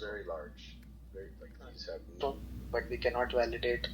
very large. Very, like these have. Don't, but we cannot validate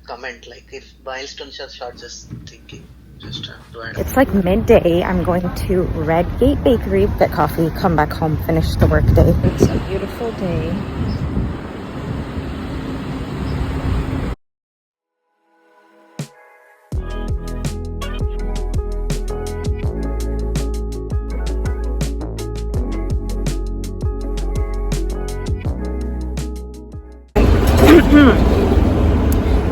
comment like if milestones are short, just thinking. It's like midday. I'm going to Redgate Bakery, get coffee, come back home, finish the work day. It's a beautiful day.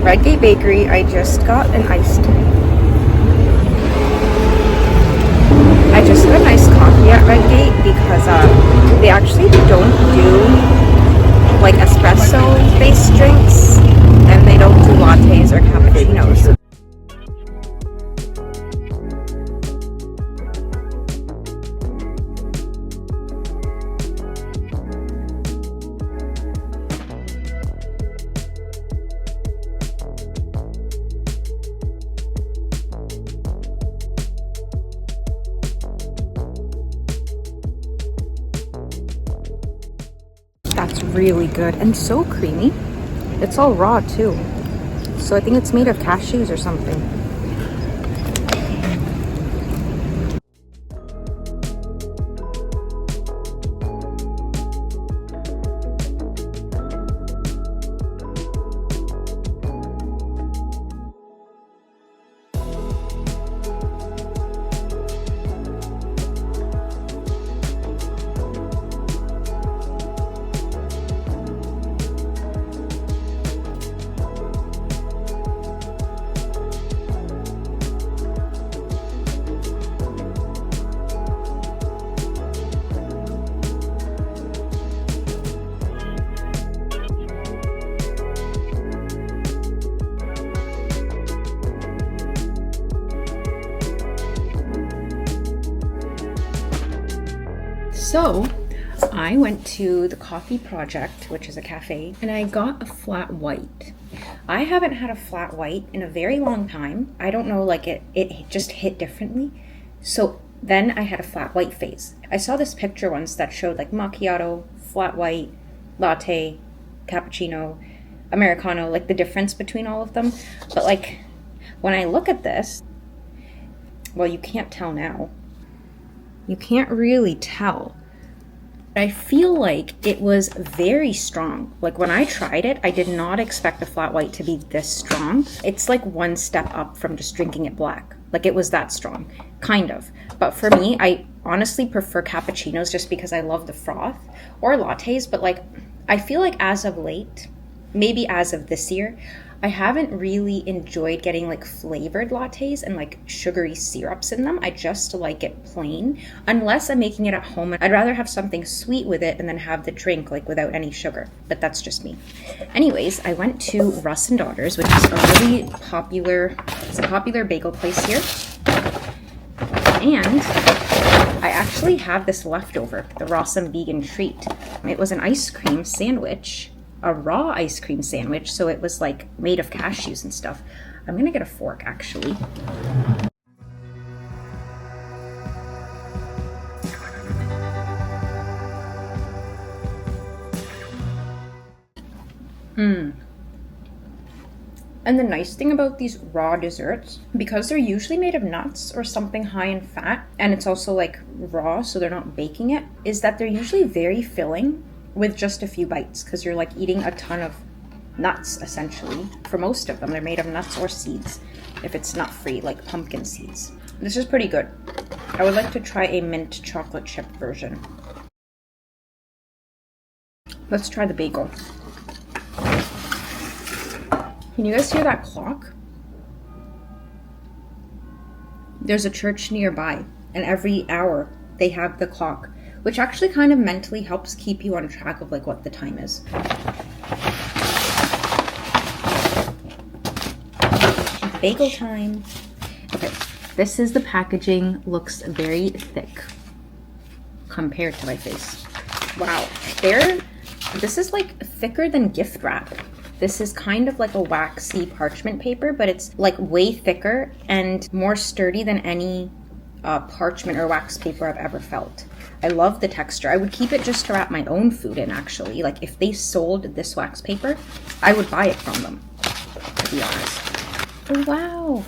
Redgate Bakery, I just got an iced I just got a nice coffee at Redgate because they actually don't do like espresso based drinks and they don't do lattes or cappuccinos. That's really good and so creamy. It's all raw too. So I think it's made of cashews or something. So I went to the Coffee Project, which is a cafe, and I got a flat white. I haven't had a flat white in a very long time. I don't know, like it just hit differently. So then I had a flat white phase. I saw this picture once that showed like macchiato, flat white, latte, cappuccino, Americano, like the difference between all of them. But like when I look at this, well, you can't tell now. You can't really tell. I feel like it was very strong. Like when I tried it, I did not expect a flat white to be this strong. It's like one step up from just drinking it black. Like it was that strong, kind of. But for me, I honestly prefer cappuccinos just because I love the froth, or lattes. But like, I feel like as of late, maybe as of this year, I haven't really enjoyed getting like flavored lattes and like sugary syrups in them. I just like it plain. Unless I'm making it at home, I'd rather have something sweet with it and then have the drink like without any sugar. But that's just me. Anyways, I went to Russ and Daughters, which is a really popular, it's a popular bagel place here. And I actually have this leftover, the Rossum vegan treat. It was an ice cream sandwich, a raw ice cream sandwich, so it was like made of cashews and stuff. I'm gonna get a fork actually. And the nice thing about these raw desserts, because they're usually made of nuts or something high in fat, and it's also like raw, so they're not baking it, is that they're usually very filling with just a few bites, because you're like eating a ton of nuts essentially. For most of them, they're made of nuts or seeds, if it's nut free, like pumpkin seeds. This is pretty good. I would like to try a mint chocolate chip version. Let's try the bagel. Can you guys hear that clock? There's a church nearby, and every hour they have the clock, which actually kind of mentally helps keep you on track of like what the time is. Bagel time. Okay, this is the packaging. Looks very thick compared to my face. Wow, this is like thicker than gift wrap. This is kind of like a waxy parchment paper, but it's like way thicker and more sturdy than any parchment or wax paper I've ever felt. I love the texture. I would keep it just to wrap my own food in, actually. Like, if they sold this wax paper, I would buy it from them, to be honest. Oh, wow.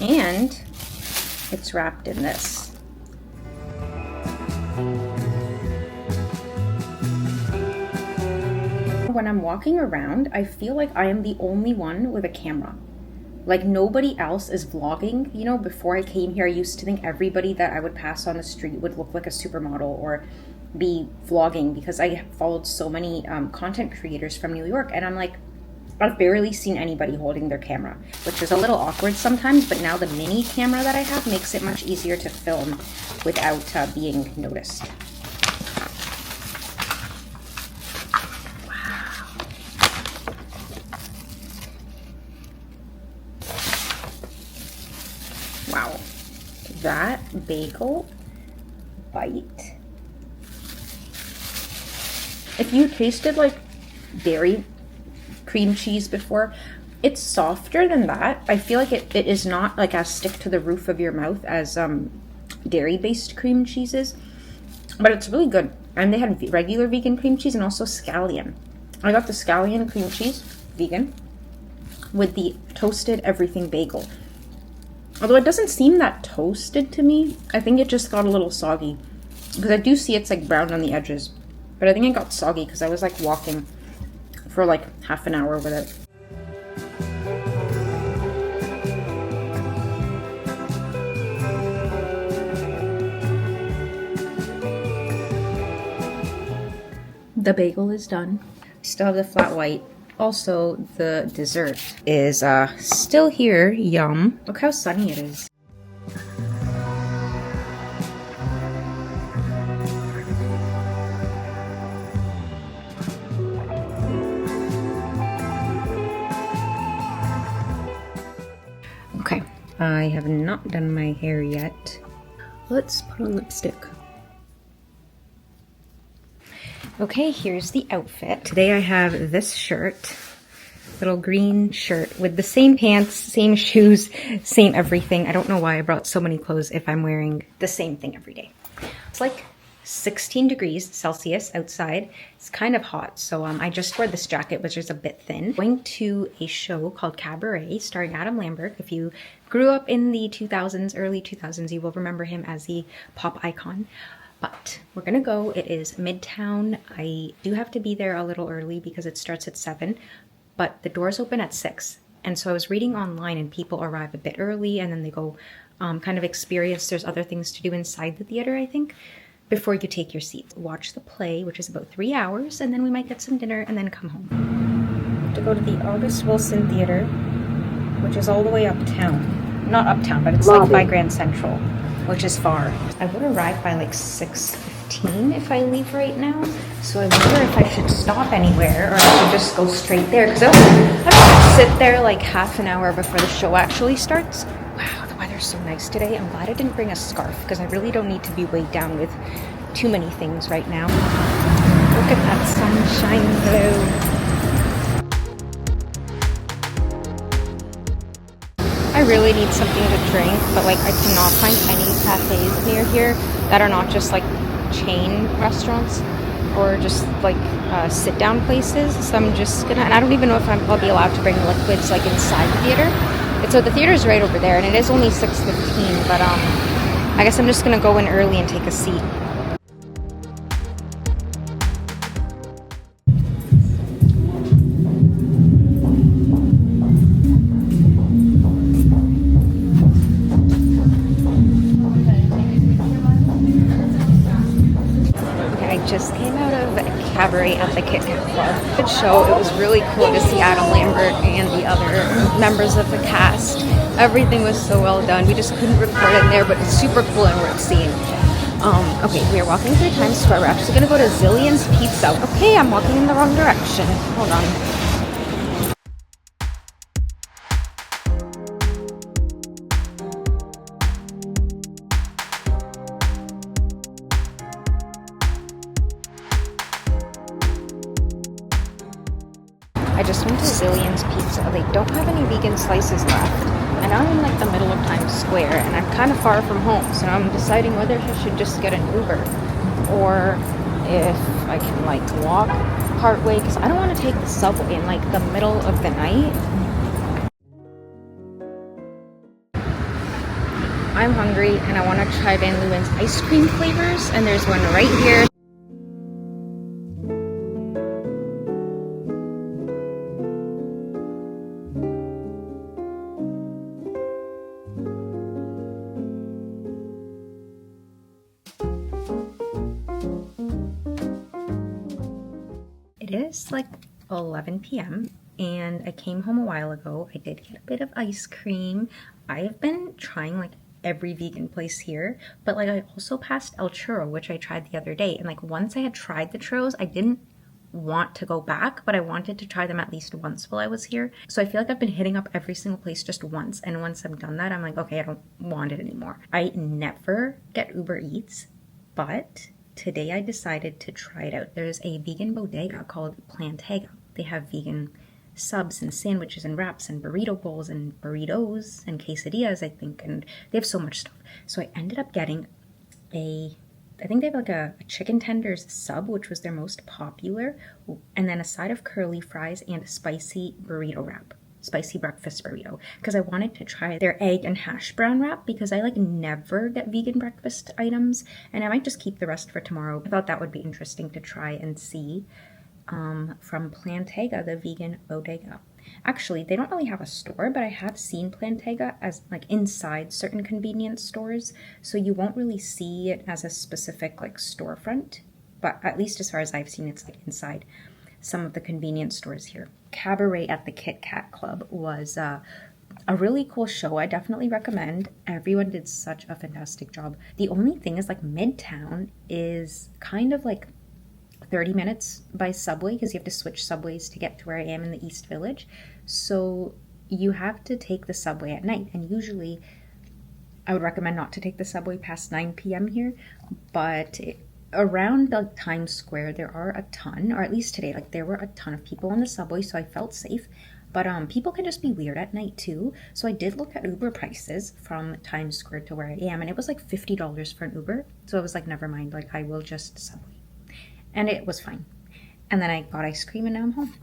And it's wrapped in this. When I'm walking around, I feel like I am the only one with a camera. Like, nobody else is vlogging. You know, before I came here, I used to think everybody that I would pass on the street would look like a supermodel or be vlogging, because I followed so many content creators from New York, and I'm like, I've barely seen anybody holding their camera, which is a little awkward sometimes, but now the mini camera that I have makes it much easier to film without being noticed. Wow, that bagel bite. If you tasted like dairy cream cheese before, it's softer than that. I feel like it is not like as stick to the roof of your mouth as dairy-based cream cheeses, but it's really good. And they had regular vegan cream cheese and also scallion. I got the scallion cream cheese, vegan, with the toasted everything bagel. Although it doesn't seem that toasted to me. I think it just got a little soggy, because I do see it's like brown on the edges. But I think it got soggy because I was like walking for like half an hour with it. The bagel is done. Still have the flat white. Also, the dessert is still here. Yum. Look how sunny it is. Okay, I have not done my hair yet. Let's put on lipstick. Okay, here's the outfit. Today I have this shirt, little green shirt with the same pants, same shoes, same everything. I don't know why I brought so many clothes if I'm wearing the same thing every day. It's like 16 degrees Celsius outside. It's kind of hot, so I just wore this jacket, which is a bit thin. Going to a show called Cabaret, starring Adam Lambert. If you grew up in the 2000s, early 2000s, you will remember him as the pop icon. But we're gonna go. It is Midtown. I do have to be there a little early because it starts at 7, but the doors open at 6. And so I was reading online, and people arrive a bit early and then they go kind of experience. There's other things to do inside the theater, I think, before you take your seats. Watch the play, which is about 3 hours, and then we might get some dinner and then come home. To go to the August Wilson Theater, which is all the way uptown. Not uptown, but it's like by Grand Central, which is far. I would arrive by like 6:15 if I leave right now. So I wonder if I should stop anywhere or I should just go straight there, because I don't want to sit there like half an hour before the show actually starts. Wow, the weather's so nice today. I'm glad I didn't bring a scarf, because I really don't need to be weighed down with too many things right now. Look at that sunshine glow. I really need something to drink, but like I cannot find any cafes near here that are not just like chain restaurants or just like sit down places. So I'm just gonna, and I don't even know if I'll be allowed to bring liquids like inside the theater. And so the theater's right over there, and it is only 6:15, but I guess I'm just gonna go in early and take a seat. Just came out of Cabaret at the Kit Kat Club. Good show. It was really cool to see Adam Lambert and the other members of the cast. Everything was so well done. We just couldn't record in there, but it's super cool and worth seeing. Okay, we are walking through Times Square. We're actually going to go to Zillion's Pizza. Okay, I'm walking in the wrong direction. Hold on. I just went to Zillion's Pizza. They don't have any vegan slices left. And I'm in like the middle of Times Square and I'm kind of far from home. So I'm deciding whether I should just get an Uber or if I can like walk part way, because I don't want to take the subway in like the middle of the night. I'm hungry and I want to try Van Leeuwen's ice cream flavors, and there's one right here. It is like 11 p.m. and I came home a while ago. I did get a bit of ice cream. I've been trying like every vegan place here, but like I also passed El Churro, which I tried the other day, and like once I had tried the churros, I didn't want to go back, but I wanted to try them at least once while I was here. So I feel like I've been hitting up every single place just once, and once I've done that, I'm like, okay, I don't want it anymore. I never get Uber Eats, but today I decided to try it out. There's a vegan bodega called Plantega. They have vegan subs and sandwiches and wraps and burrito bowls and burritos and quesadillas, I think, and they have so much stuff. So I ended up getting I think they have like a chicken tenders sub, which was their most popular, and then a side of curly fries and a spicy burrito wrap. Spicy breakfast burrito, because I wanted to try their egg and hash brown wrap, because I like never get vegan breakfast items, and I might just keep the rest for tomorrow. I thought that would be interesting to try and see. From Plantega, the vegan bodega. Actually, they don't really have a store, but I have seen Plantega as like inside certain convenience stores, so you won't really see it as a specific like storefront, but at least as far as I've seen, it's like inside some of the convenience stores here. Cabaret at the Kit Kat Club was a really cool show. I definitely recommend. Everyone did such a fantastic job. The only thing is like Midtown is kind of like 30 minutes by subway, because you have to switch subways to get to where I am in the East Village. So you have to take the subway at night, and usually I would recommend not to take the subway past 9 p.m. here, but around the Times Square there are a ton, or at least today, like there were a ton of people on the subway, so I felt safe. But people can just be weird at night too. So I did look at Uber prices from Times Square to where I am, and it was like $50 for an Uber. So I was like, never mind, like I will just subway. And it was fine. And then I got ice cream and now I'm home.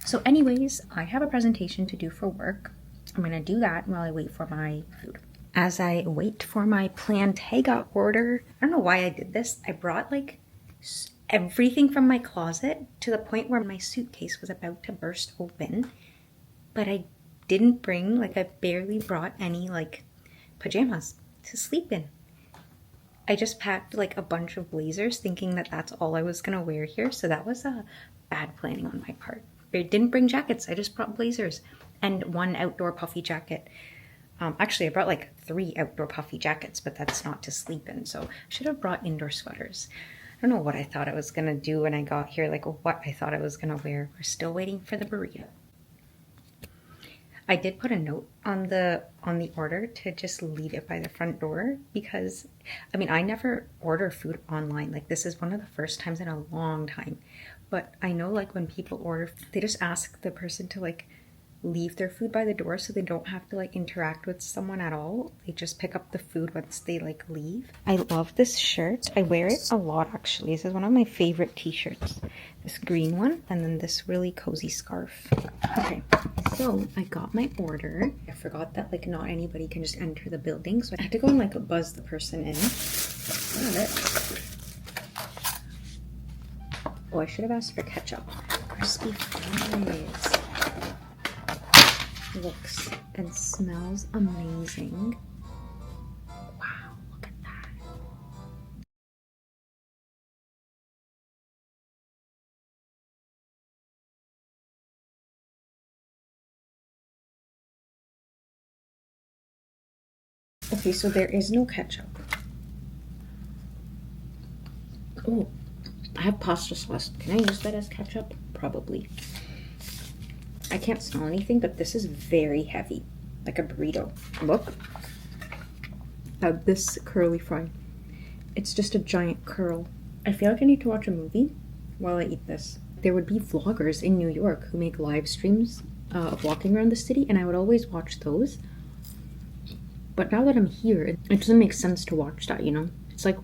So anyways, I have a presentation to do for work. I'm going to do that while I wait for my food. As I wait for my Plantega order, I don't know why I did this. I brought like everything from my closet to the point where my suitcase was about to burst open. But I didn't bring, like I barely brought any like pajamas to sleep in. I just packed like a bunch of blazers thinking that that's all I was gonna wear here. So that was bad planning on my part. I didn't bring jackets. I just brought blazers and one outdoor puffy jacket. Actually, I brought like 3 outdoor puffy jackets, but that's not to sleep in. So I should have brought indoor sweaters. I don't know what I thought I was gonna do when I got here, like what I thought I was gonna wear. We're still waiting for the burrito. I did put a note on the order to just leave it by the front door, because I mean, I never order food online. Like this is one of the first times in a long time. But I know like when people order, they just ask the person to like leave their food by the door so they don't have to like interact with someone at all. They just pick up the food once they like leave. I love this shirt. I wear it a lot actually. This is one of my favorite t-shirts. This green one, and then this really cozy scarf. Okay, so I got my order. I forgot that like not anybody can just enter the building, so I had to go and like buzz the person in. Got it. Oh, I should have asked for ketchup. Crispy fries. Looks and smells amazing. Wow, look at that. Okay, so there is no ketchup. Oh, I have pasta sauce. Can I use that as ketchup? Probably. I can't smell anything, but this is very heavy, like a burrito. Look at this curly fry. It's just a giant curl. I feel like I need to watch a movie while I eat this. There would be vloggers in New York who make live streams of walking around the city, and I would always watch those. But now that I'm here, it doesn't make sense to watch that, you know? It's like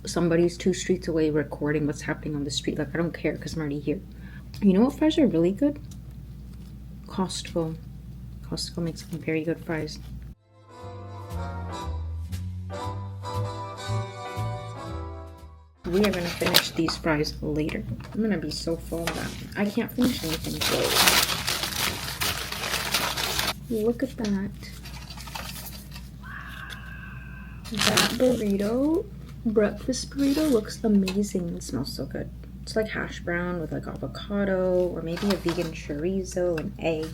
somebody's 2 streets away recording what's happening on the street. Like, I don't care because I'm already here. You know what fries are really good? Costco. Costco makes some very good fries. We are going to finish these fries later. I'm going to be so full that I can't finish anything. Look at that. That burrito, breakfast burrito, looks amazing. It smells so good. It's like hash brown with like avocado or maybe a vegan chorizo and egg.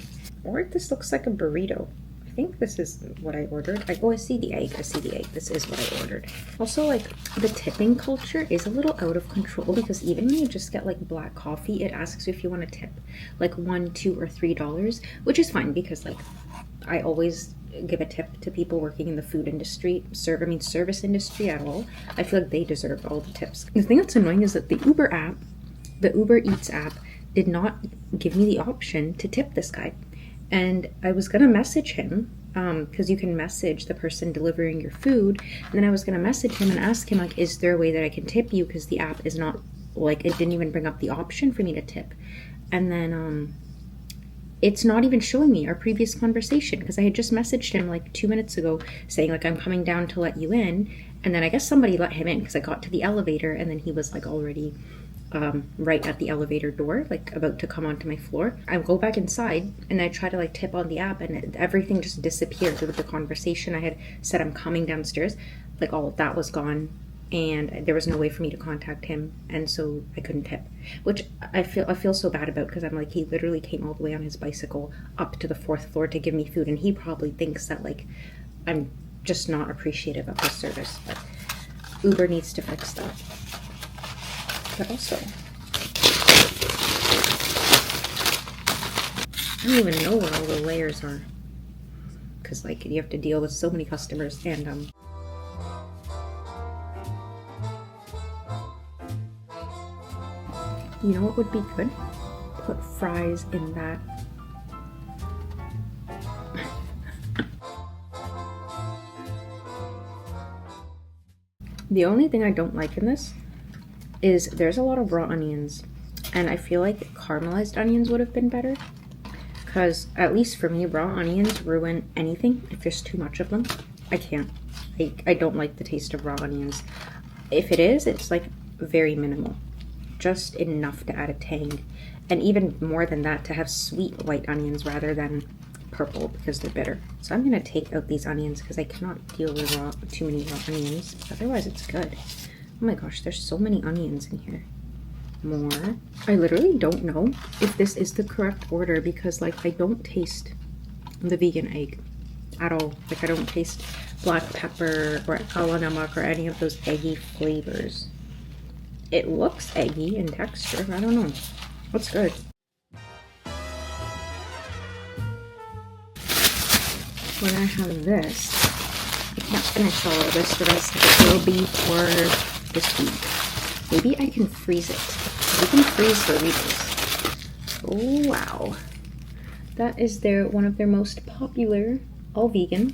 Or this looks like a burrito. I think this is what I ordered. I see the egg. This is what I ordered. Also, like, the tipping culture is a little out of control because even when you just get like black coffee, it asks you if you want to tip like $1, $2, or $3, which is fine because like I always give a tip to people working in the food industry, service industry at all. I feel like they deserve all the tips. The thing that's annoying is that the Uber Eats app did not give me the option to tip this guy. And I was gonna message him, because you can message the person delivering your food, and then I was gonna message him and ask him, like, is there a way that I can tip you? Because the app is not, like, it didn't even bring up the option for me to tip. And then, it's not even showing me our previous conversation, because I had just messaged him, like, 2 minutes ago, saying, like, I'm coming down to let you in, and then I guess somebody let him in, because I got to the elevator, and then he was, like, already right at the elevator door, like about to come onto my floor. I go back inside and I try to like tip on the app, and everything just disappeared with the conversation. I had said I'm coming downstairs, like all of that was gone, and there was no way for me to contact him, and so I couldn't tip, which I feel so bad about, because I'm like, he literally came all the way on his bicycle up to the 4th floor to give me food, and he probably thinks that like I'm just not appreciative of his service. But Uber needs to fix that. But also, I don't even know where all the layers are, because like you have to deal with so many customers. And you know what would be good? Put fries in that. The only thing I don't like in this is there's a lot of raw onions, and I feel like caramelized onions would have been better, because at least for me, raw onions ruin anything if there's too much of them. I can't. I don't like the taste of raw onions. If it is, it's like very minimal, just enough to add a tang, and even more than that to have sweet white onions rather than purple, because they're bitter. So I'm gonna take out these onions because I cannot deal with too many raw onions. Otherwise it's good. Oh my gosh, there's so many onions in here. More. I literally don't know if this is the correct order, because like I don't taste the vegan egg at all. Like I don't taste black pepper or kala namak or any of those eggy flavors. It looks eggy in texture. I don't know. What's good? When I have this, I can't finish all of this. The rest of it will be for this week. Maybe I can freeze it. We can freeze burritos. Oh wow. That is one of their most popular, all vegan,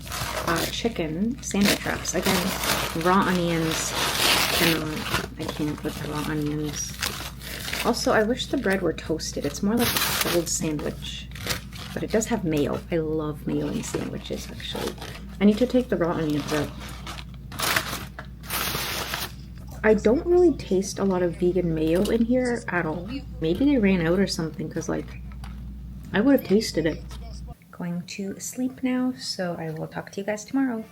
chicken sandwich wraps. Again, raw onions. I can't with the raw onions. Also, I wish the bread were toasted. It's more like a cold sandwich. But it does have mayo. I love mayo in sandwiches, actually. I need to take the raw onions out. I don't really taste a lot of vegan mayo in here at all. Maybe they ran out or something, because like, I would have tasted it. Going to sleep now, so I will talk to you guys tomorrow.